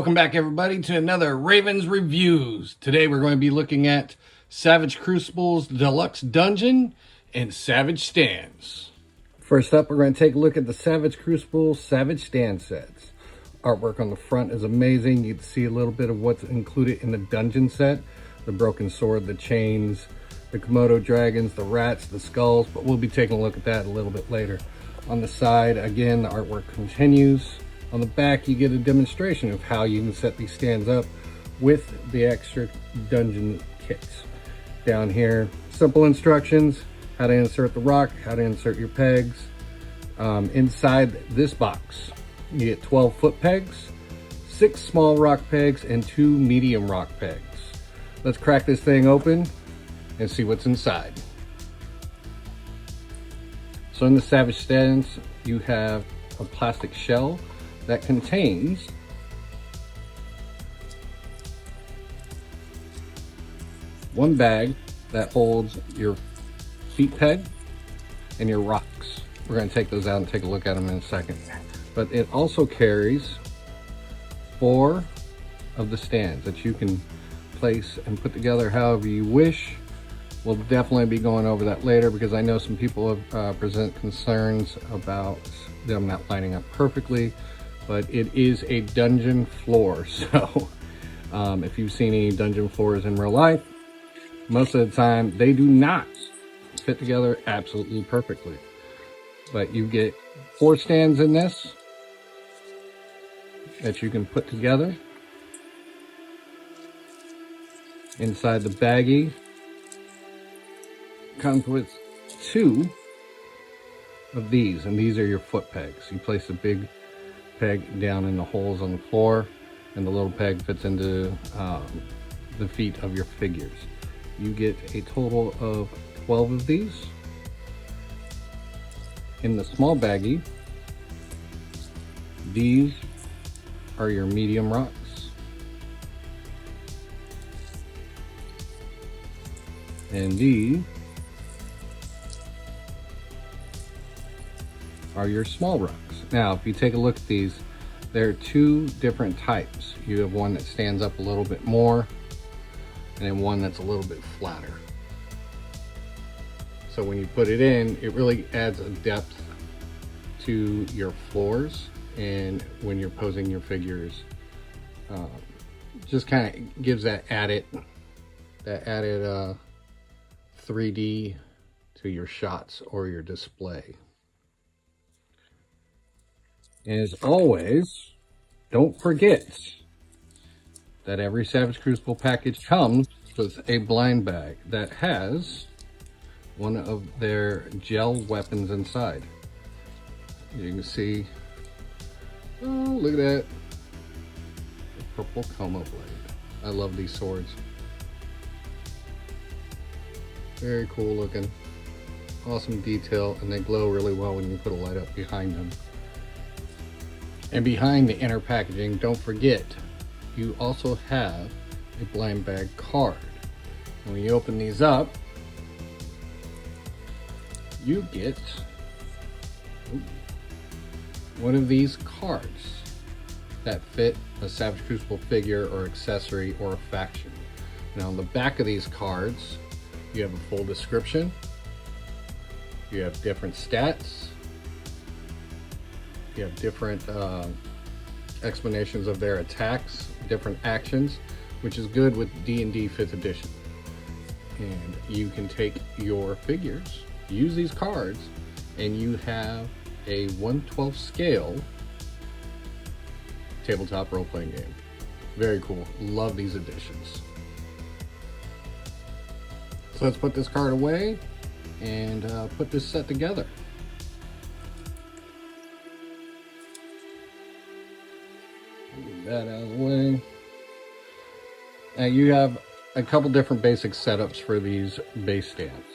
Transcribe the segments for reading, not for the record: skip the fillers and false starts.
Welcome back, everybody, to another Ravens Reviews. Today we're going to be looking at Savage Crucible's Deluxe Dungeon and Savage Stands. First up, we're going to take a look at the Savage Crucible Savage Stand sets. Artwork on the front is amazing. You can see a little bit of what's included in the dungeon set. The broken sword, the chains, the Komodo dragons, the rats, the skulls, but we'll be taking a look at that a little bit later. On the side, again, the artwork continues. On the back, you get a demonstration of how you can set these stands up with the extra dungeon kits. Down here, simple instructions, how to insert the rock, how to insert your pegs. Inside this box, you get 12 foot pegs, 6 small rock pegs, and 2 medium rock pegs. Let's crack this thing open and see what's inside. So in the Savage Stands, you have a plastic shell that contains one bag that holds your feet peg and your rocks. We're going to take those out and take a look at them in a second. But it also carries 4 of the stands that you can place and put together however you wish. We'll definitely be going over that later because I know some people have present concerns about them not lining up perfectly. But it is a dungeon floor, so if you've seen any dungeon floors in real life, most of the time they do not fit together absolutely perfectly. But you get 4 stands in this that you can put together. Inside the baggie comes with 2 of these, and these are your foot pegs. You place a big peg down in the holes on the floor, and the little peg fits into the feet of your figures. You get a total of 12 of these. In the small baggie, these are your medium rocks, and these are your small rocks. Now, if you take a look at these, there are 2 different types. You have one that stands up a little bit more, and then one that's a little bit flatter. So when you put it in, it really adds a depth to your floors, and when you're posing your figures, just kind of gives that added 3D to your shots or your display. And as always, don't forget that every Savage Crucible package comes with a blind bag that has one of their gel weapons inside. You can see, oh, look at that, the purple Como blade. I love these swords. Very cool looking, awesome detail, and they glow really well when you put a light up behind them. And behind the inner packaging, don't forget, you also have a blind bag card. And when you open these up, you get one of these cards that fit a Savage Crucible figure or accessory or a faction. Now on the back of these cards, you have a full description, you have different stats, you have different explanations of their attacks, different actions, which is good with D&D 5th edition. And you can take your figures, use these cards, and you have a 1/12 scale tabletop role-playing game. Very cool. Love these additions. So let's put this card away and put this set together. Get that out of the way. Now you have a couple different basic setups for these base stands.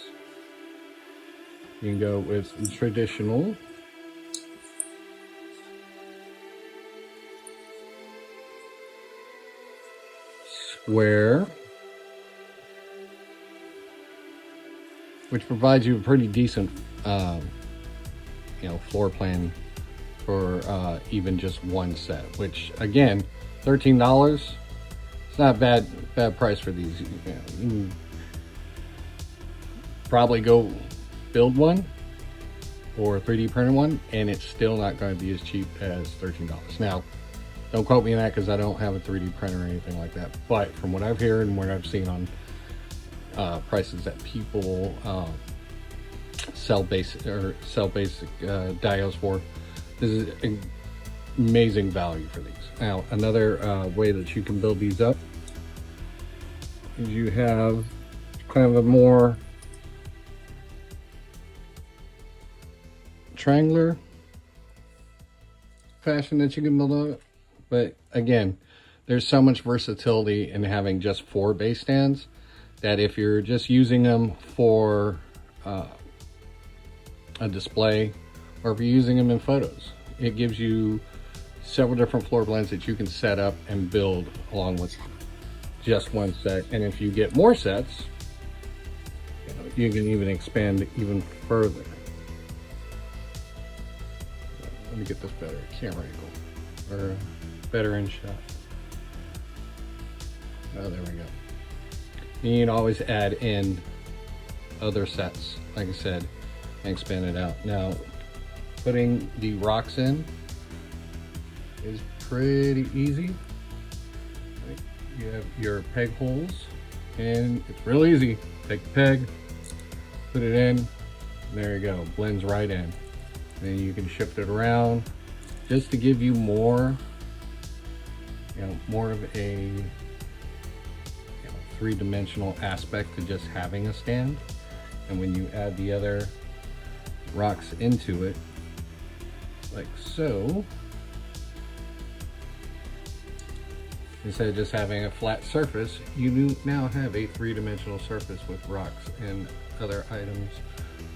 You can go with traditional, square, which provides you a pretty decent floor plan for even just one set, which again, $13. It's not a bad price for these. You can probably go build one or 3D printed one, and it's still not going to be as cheap as $13. Now, don't quote me on that because I don't have a 3D printer or anything like that. But from what I've heard and what I've seen on prices that people sell basic diodes for, this is amazing value for these. Now, another way that you can build these up is you have kind of a more triangular fashion that you can build up. But again, there's so much versatility in having just 4 base stands that if you're just using them for a display, or if you're using them in photos, it gives you several different floor plans that you can set up and build along with just one set. And if you get more sets, you can even expand even further. Let me get this better camera angle, or better in shot. Oh, there we go. You can always add in other sets, like I said, and expand it out. Now, putting the rocks in is pretty easy. You have your peg holes, and it's real easy. Take the peg, put it in, and there you go, blends right in. Then you can shift it around just to give you more, more of a three-dimensional aspect to just having a stand. And when you add the other rocks into it, like so, instead of just having a flat surface, you now have a three-dimensional surface with rocks and other items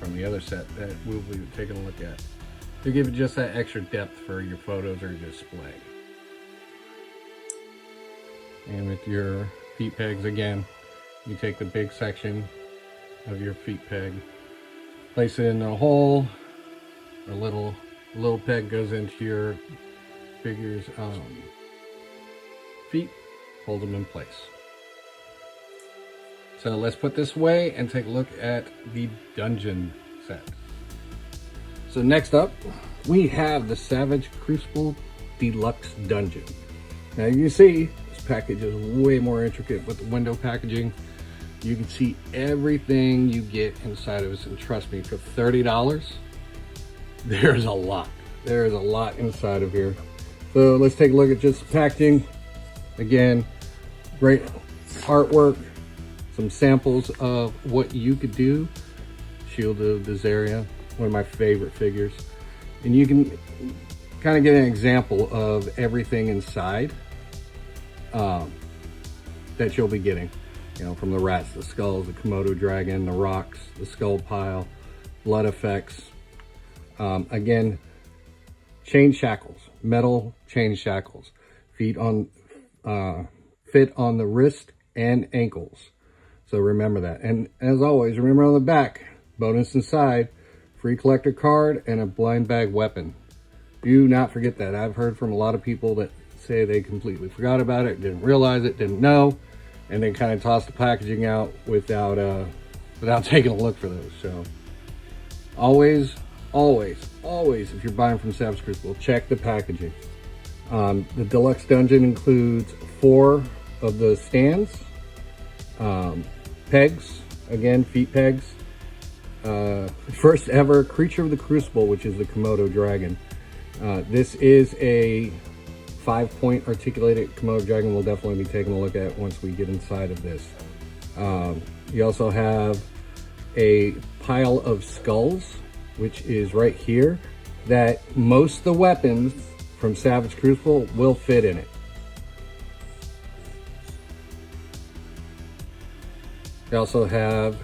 from the other set that we'll be taking a look at to give it just that extra depth for your photos or your display. And with your feet pegs, again, you take the big section of your feet peg, place it in a hole. A little peg goes into your figure's feet, hold them in place. So let's put this away and take a look at the dungeon set. So next up, we have the Savage Crucible Deluxe Dungeon. Now you can see this package is way more intricate with the window packaging. You can see everything you get inside of this, and trust me, for $30, there's a lot. There is a lot inside of here. So let's take a look at just the packaging. Again, great artwork, some samples of what you could do. Shield of Dezaria, one of my favorite figures. And you can kind of get an example of everything inside that you'll be getting. From the rats, the skulls, the Komodo dragon, the rocks, the skull pile, blood effects. Again, chain shackles, metal chain shackles, fit on the wrist and ankles. So remember that. And as always, remember on the back, bonus inside, free collector card and a blind bag weapon. Do not forget that. I've heard from a lot of people that say they completely forgot about it, didn't realize it, didn't know, and then kind of tossed the packaging out without taking a look for those. So always, if you're buying from Savage Crucible, check the packaging. The Deluxe Dungeon includes 4 of the stands, pegs, again, feet pegs, first ever Creature of the Crucible, which is the Komodo dragon. This is a 5-point articulated Komodo dragon. We'll definitely be taking a look at once we get inside of this. You also have a pile of skulls, which is right here, that most of the weapons from Savage Crucible will fit in it. You also have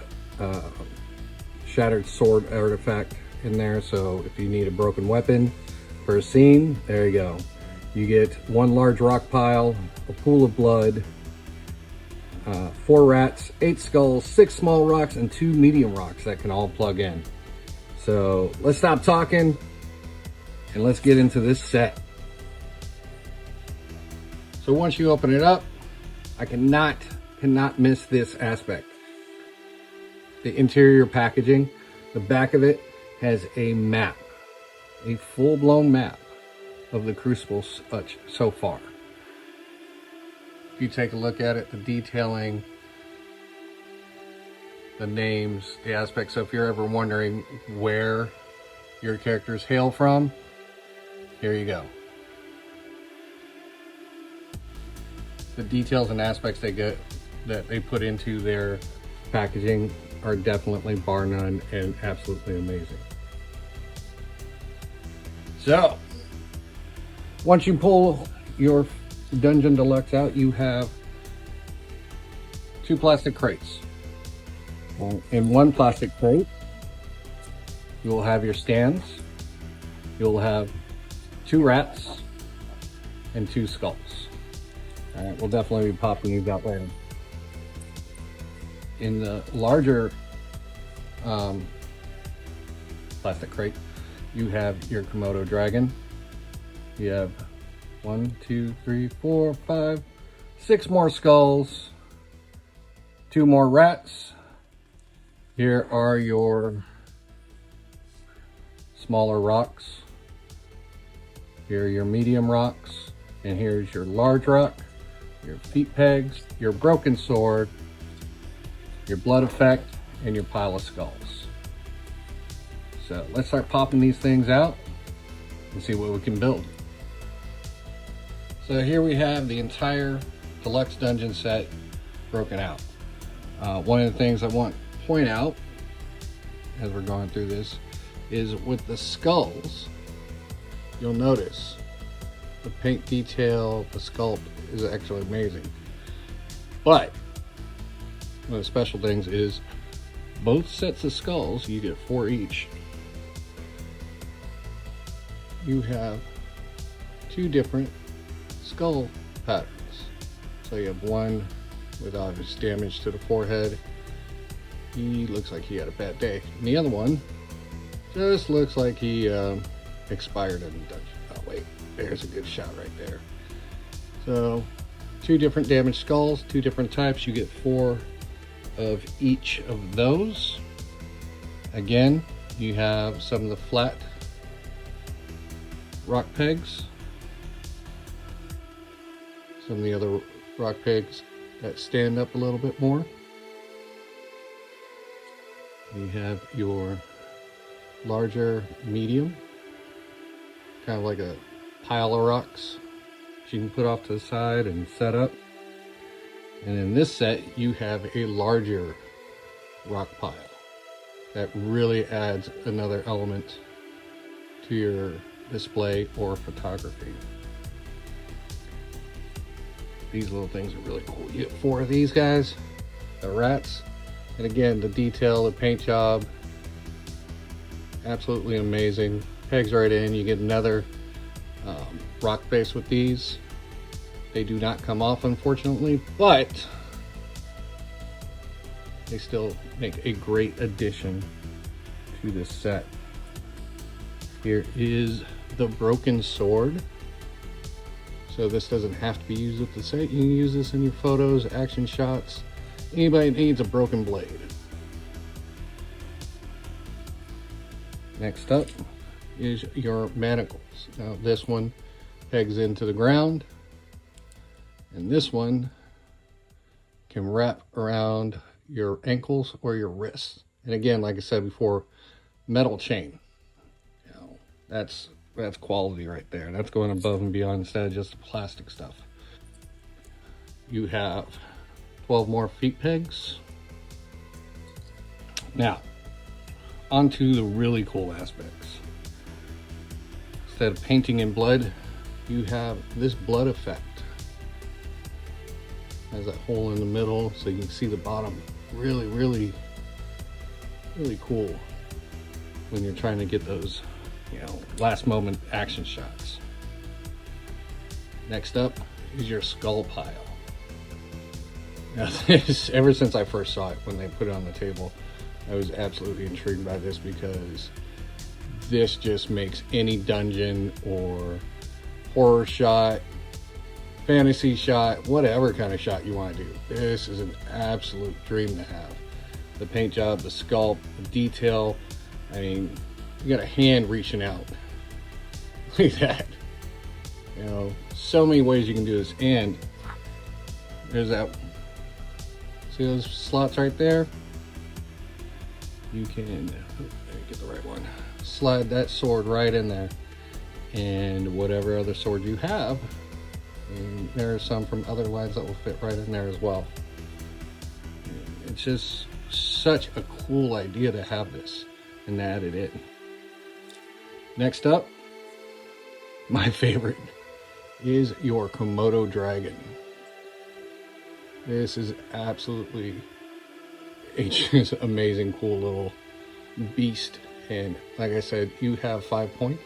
shattered sword artifact in there, so if you need a broken weapon for a scene, there you go. You get 1 large rock pile, a pool of blood, 4 rats, 8 skulls, 6 small rocks, and 2 medium rocks that can all plug in. So let's stop talking and let's get into this set. So once you open it up, I cannot miss this aspect. The interior packaging, the back of it has a map, a full-blown map of the Crucible so far. If you take a look at it, the detailing, the names, the aspects. So if you're ever wondering where your characters hail from, here you go. The details and aspects that they put into their packaging are definitely bar none and absolutely amazing. So once you pull your Dungeon Deluxe out, you have 2 plastic crates. In one plastic crate, you will have your stands, you'll have 2 rats, and 2 skulls. All right, we'll definitely be popping these out later. In the larger plastic crate, you have your Komodo dragon. You have 1, 2, 3, 4, 5, 6 more skulls, 2 more rats. Here are your smaller rocks. Here are your medium rocks. And here's your large rock, your feet pegs, your broken sword, your blood effect, and your pile of skulls. So let's start popping these things out and see what we can build. So here we have the entire Deluxe Dungeon set broken out. One of the things I want to point out as we're going through this is with the skulls, you'll notice the paint detail, the sculpt is actually amazing. But one of the special things is both sets of skulls, you get 4 each. You have 2 different skull patterns. So you have one with obvious damage to the forehead. He looks like he had a bad day. And the other one just looks like he expired in the dungeon. Oh wait, there's a good shot right there. So 2 different damaged skulls, 2 different types. You get 4 of each of those. Again, you have some of the flat rock pegs, some of the other rock pegs that stand up a little bit more. You have your larger medium, kind of like a pile of rocks that you can put off to the side and set up. And in this set, you have a larger rock pile that really adds another element to your display or photography. These little things are really cool. You get 4 of these guys, the rats, and again, the detail, the paint job, absolutely amazing. Pegs right in. You get another rock face with these. They do not come off, unfortunately, but they still make a great addition to this set. Here is the broken sword. So this doesn't have to be used with the set. You can use this in your photos, action shots. Anybody needs a broken blade. Next up is your manacles. Now this one pegs into the ground, and this one can wrap around your ankles or your wrists. And again, like I said before, metal chain. You know, that's quality right there. That's going above and beyond instead of just the plastic stuff. You have 12 more feet pegs. Now, onto the really cool aspects. Instead of painting in blood, you have this blood effect. Has that hole in the middle so you can see the bottom. Really, really, really cool when you're trying to get those, you know, last moment action shots. Next up is your skull pile. Now this, ever since I first saw it, when they put it on the table, I was absolutely intrigued by this because this just makes any dungeon or horror shot fantasy shot, whatever kind of shot you want to do. This is an absolute dream to have. The paint job, the sculpt, the detail. I mean, you got a hand reaching out. Look at that. You know, so many ways you can do this. And there's that. See those slots right there? You can, get the right one. Slide that sword right in there. And whatever other sword you have. And there are some from other lines that will fit right in there as well. It's just such a cool idea to have this and add it in. Next up, my favorite is your Komodo dragon. This is absolutely a just amazing, cool little beast. And like I said, you have 5 points.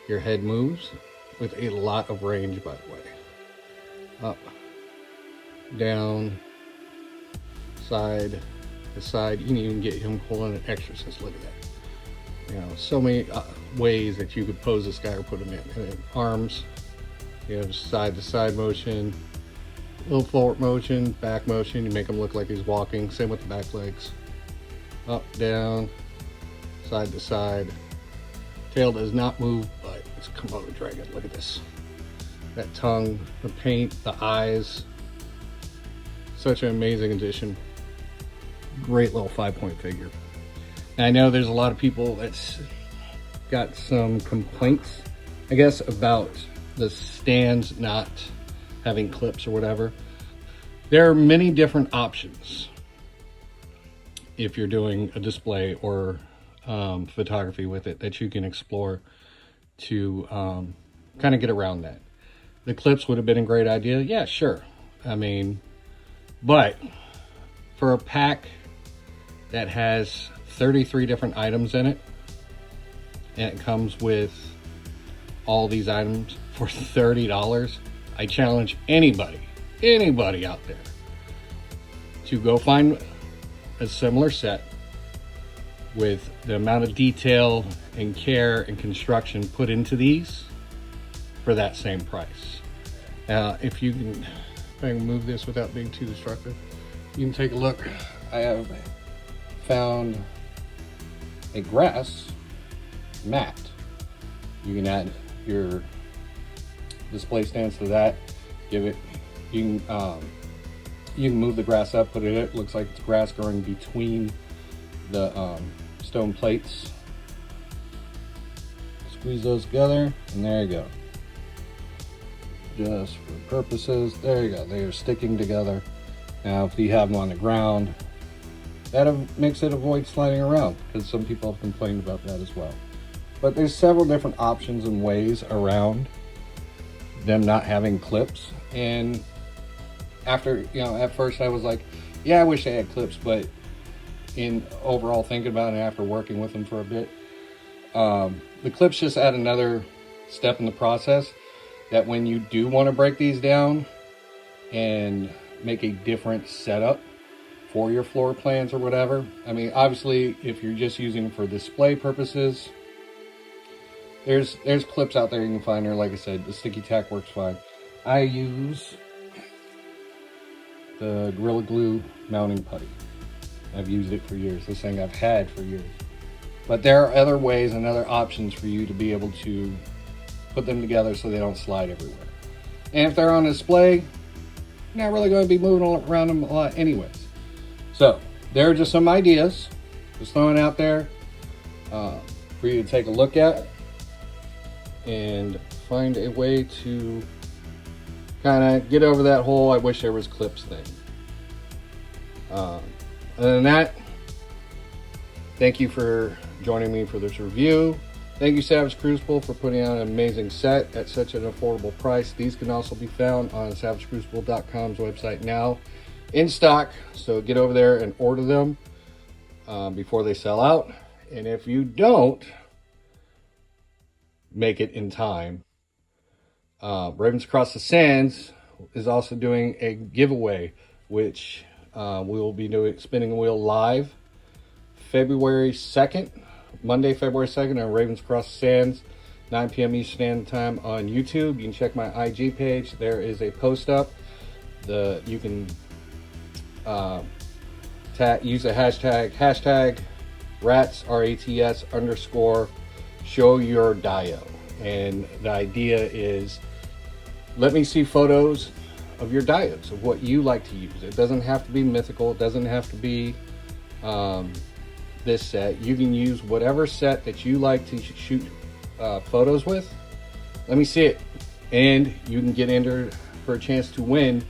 Your head moves with a lot of range, by the way. Up, down, side to side. You can even get him pulling an exorcist. Look at that. You know, so many ways that you could pose this guy or put him in. And then arms, you have side to side motion, little forward motion, back motion. You make him look like he's walking. Same with the back legs. Up, down, side to side. Tail does not move, but it's a Komodo dragon. Look at this. That tongue, the paint, the eyes. Such an amazing addition. Great little 5-point figure. And I know there's a lot of people that's got some complaints, I guess, about the stands not having clips or whatever. There are many different options if you're doing a display or photography with it that you can explore to kind of get around that. The clips would have been a great idea. Yeah, sure. I mean, but for a pack that has 33 different items in it, and it comes with all these items for $30, I challenge anybody out there to go find a similar set with the amount of detail and care and construction put into these for that same price. If I can move this without being too destructive, you can take a look. I have found a grass mat. You can add your display stands to that. You can move the grass up, put it in. It looks like it's grass growing between the stone plates. Squeeze those together, and there you go. Just for purposes, there you go. They are sticking together. Now, if you have them on the ground, that makes it avoid sliding around, because some people have complained about that as well. But there's several different options and ways around them not having clips. And after, at first I was like, yeah, I wish they had clips, but in overall thinking about it after working with them for a bit, the clips just add another step in the process that when you do want to break these down and make a different setup for your floor plans or whatever. I mean, obviously, if you're just using them for display purposes, there's clips out there you can find there. Like I said, the sticky tack works fine. I use the Gorilla Glue mounting putty. I've used it for years. This thing I've had for years. But there are other ways and other options for you to be able to put them together so they don't slide everywhere. And if they're on display, you're not really going to be moving around them a lot anyways. So there are just some ideas, just throwing out there for you to take a look at and find a way to kind of get over that whole I wish there was clips thing. Other than that, thank you for joining me for this review. Thank you, Savage Crucible, for putting out an amazing set at such an affordable price. These can also be found on savagecrucible.com's website now in stock. So get over there and order them before they sell out. And if you don't make it in time, Ravens Across the Sands is also doing a giveaway, which we will be doing Spinning a Wheel live February 2nd. Monday, February 2nd on Ravens Across the Sands. 9 p.m. Eastern Standard Time on YouTube. You can check my IG page. There is a post up. You can use the hashtag rats, RATS _ show your dio. And the idea is, let me see photos of your diodes, of what you like to use. It doesn't have to be mythical. It doesn't have to be this set. You can use whatever set that you like to shoot photos with. Let me see it. And you can get entered for a chance to win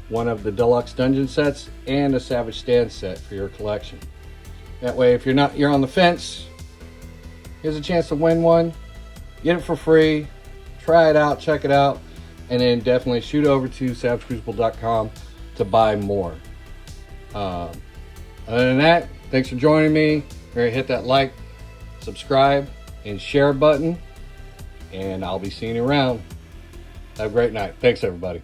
one of the Deluxe Dungeon sets and a Savage Stand set for your collection. That way, if you're on the fence, here's a chance to win one. Get it for free. Try it out, check it out, and then definitely shoot over to savagecrucible.com to buy more. Other than that, thanks for joining me. Remember to hit that like, subscribe, and share button, and I'll be seeing you around. Have a great night. Thanks, everybody.